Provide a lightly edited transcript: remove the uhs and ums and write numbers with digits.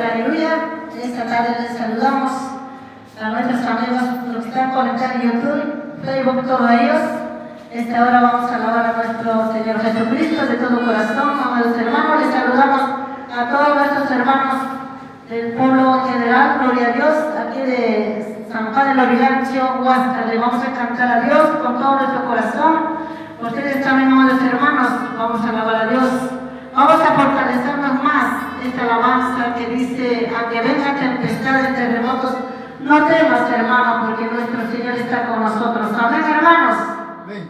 aleluya. Esta tarde les saludamos a nuestros amigos, los que están conectados en YouTube, Facebook, todos ellos. Esta hora vamos a alabar a nuestro Señor Jesucristo de todo corazón, amados hermanos. Les saludamos a todos nuestros hermanos del pueblo general, gloria a Dios, aquí de San Juan del Origancho, Huasca. Le vamos a cantar a Dios con todo nuestro corazón. Ustedes también, amados hermanos, vamos a alabar a Dios. Vamos a fortalecernos más esta alabanza que dice: aunque vengan tempestades, terremotos, no temas, hermano, porque nuestro Señor está con nosotros. Amén, hermanos. Amén.